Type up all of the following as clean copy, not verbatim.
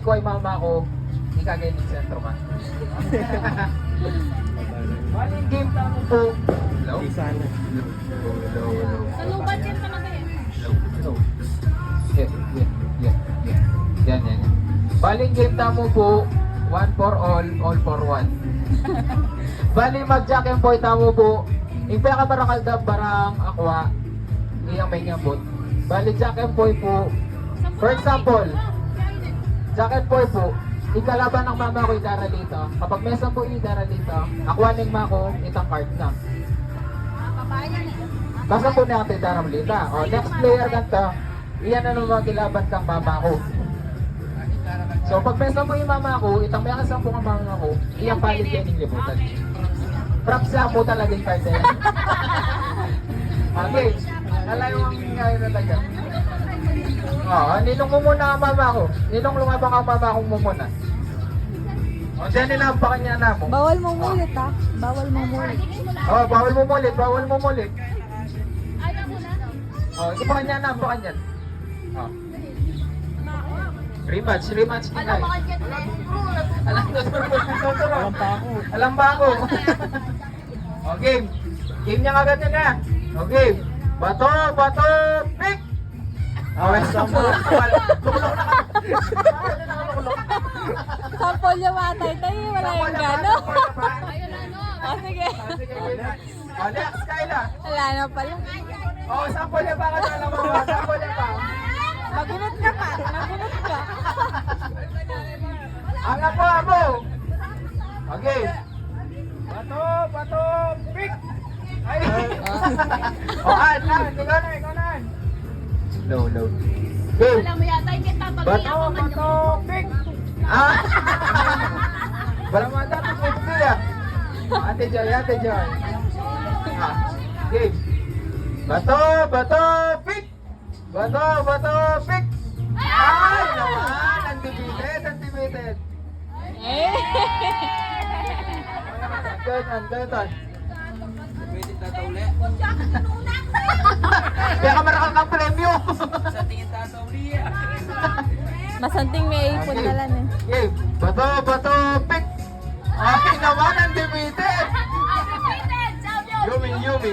ko ay mama ko, hindi ka ganyan sentro ka. Maling game tamo po. Hello? Sana. Hello. Salubat yan talaga eh. Hello. Yan. Baling game tamo po, one for all for one. Bali mag-jack and boy tamo po, impya ka barakal da barang akwa, iyang may ngambot. Bali jack and boy po, for example, jack and boy po, ikalaban ng mama ko idara dito. Kapag may 10 idara dito, akwaning ma ko, itang card na. Papayan eh. Basta po na ang idara malita. O, next player ganito, iyan na naman kilaban kang mama ko. So pag may 10 yung mama ko, itang may 10 ang mama ko, iyang palit yan yung libutan. Props lang po talaga yung card na yan. Okay, nalayo ang ngayon na taga. Ninong mo muna ang mama ko. Ninong lumabang ang mama kong mo muna. O, dyan ninampakan niya na mo. Bawal mo mulit ha. Bawal mo mulit. Bawal mo mulit. Ayaw mo na. Ipakan niya na, ipakan niyan. Rematch Alam kinay. mo kasi yan eh. Alam ba ako? Game. Game niya agad yan ha. Game. Bato, pick! Okay, sample. Tukulong na ka. Sampol yung matay tayo. Wala yung gano. Ayun ano. Sige. Next, Kyla. Wala na pala. Sample niya pa ka na lang mo. Sample niya pa. Magunot ka pa. Magunot ka. Ang ako. Okay. Bato, pick! Ay! Ikaw na. Low. Game. Alam mo yata yung kita pag Bato, pick! Balamata to pick siya. Ate Joy. Game. Bato, pick! Bato, pick! Ay, naman! Undefeated. Ganun. Pwede tatauli. Kaya ka marakal kang premyo. Sa tingin tatauli yan. Masanting may ipon na lang eh. Game. Bato, pick! Ay, naman! Undefeated! Undefeated! Champion! Yumi.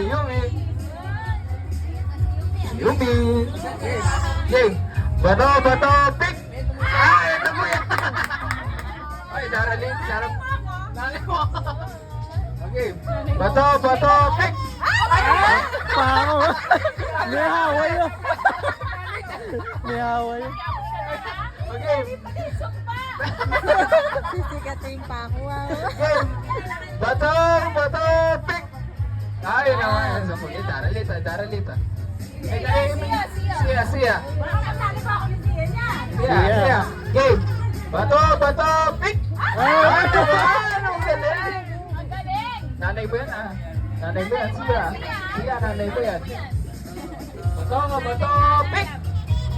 Game. Bato, pick! Ay, ito mo yan! Ay, daralin. Sarap. Dali mo. Okay. Bato, pick! Pango. May haway yun. Okay. Sisikating pa ako. Game. Bato, pick! Ay, naman. Sa pulit. Daralita. Siya. Siya. Game. Bato, pick! Ay, naman! Ang galing! Ang galing! Nanay ba yan ah? Siya, nanay ba yan? Bato, pick!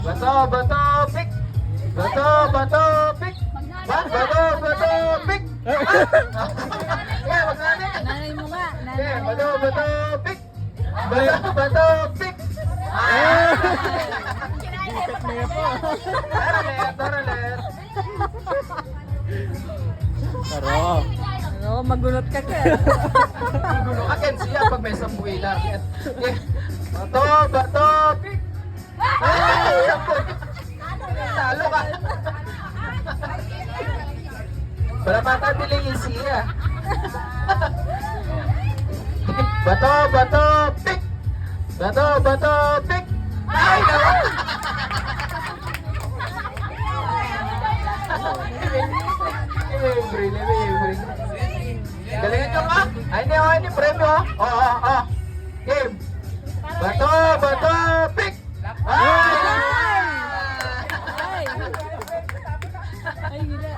Bato, pick! Bato, pick! Wag nanay! Nanay mo nga. Okay, Nanay. bato, pick! Bato, pick! Taraler! Taro. Ano, magunot ka ka. Gulo ka ken siya pag may sambuhay na. Bato, pick! Talo ka! Para matabiling siya. Bato, pick! Bato, pick! Ay, naman! Libre. Galingan nyo ka? Ay, hindi, premyo. Game. Bato, pick! Ay! Ay, gila.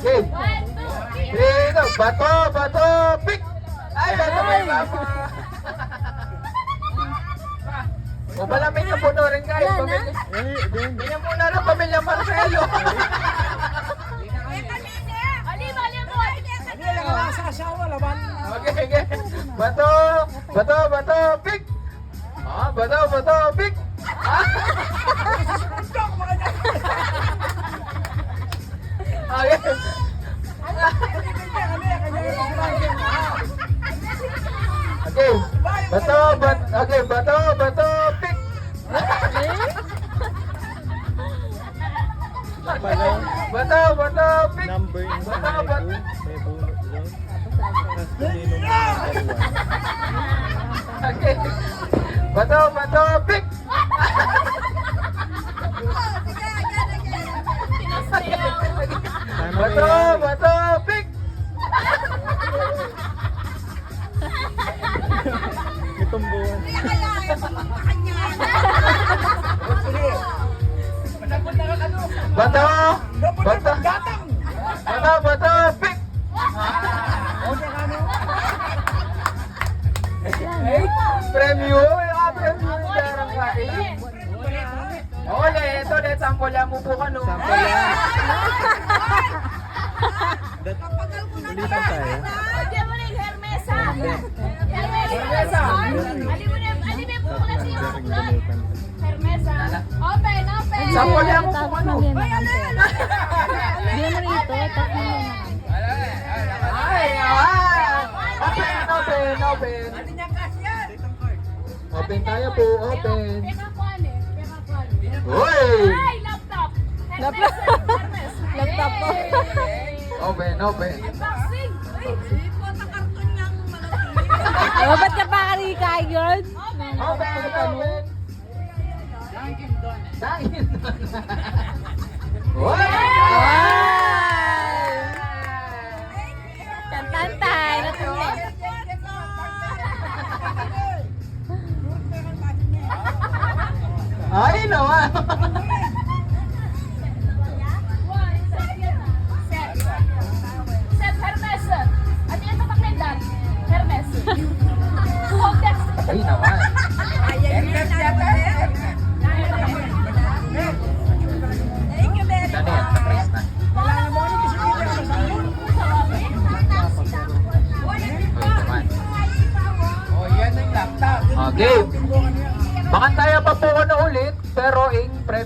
Game. Dito, bato, pick! Ay, bato may mama. O malamig na puno rin kayo. Ganyan muna lang, pamilya Marcelo. Mali mo! Okay. Bato, pick! Bato, pick! Bato, okay, bato, pick! Bato, pick! Number in sa Bato, number bato. 2. May bonus doon. Tapos kanino mo number 1. Okay. Bato, pick! Sana Bato, pick! may tumbuhan. Bato, pick! Premyo, premyo yung darang kain. Ulit, sample lang mo po ka no. Sample lang. Ulitan tayo. Diyan mo na yung Hermesa. Hermesa. Alin mo yung buklat siya yung buklat. Hermesa. Open. Sample lang mo po ka no. Diyan mo rito, tatlo na naman. Ay, open. Open tayo po, open. Uy! Ay, laptop. Hermes. Laptop po. Open. Boxing. Oh, ba't ka pa karikayod? Open. Dangin. Uy! Tantantay, natuloy. Ay, naman. Set Hermes. Ano yung tatak na Dan? Hermes. Context. Ay, naman. Daniel, na-press na. Ay, naman. Okay. Baka tayo pa po na ulit, pero in preview.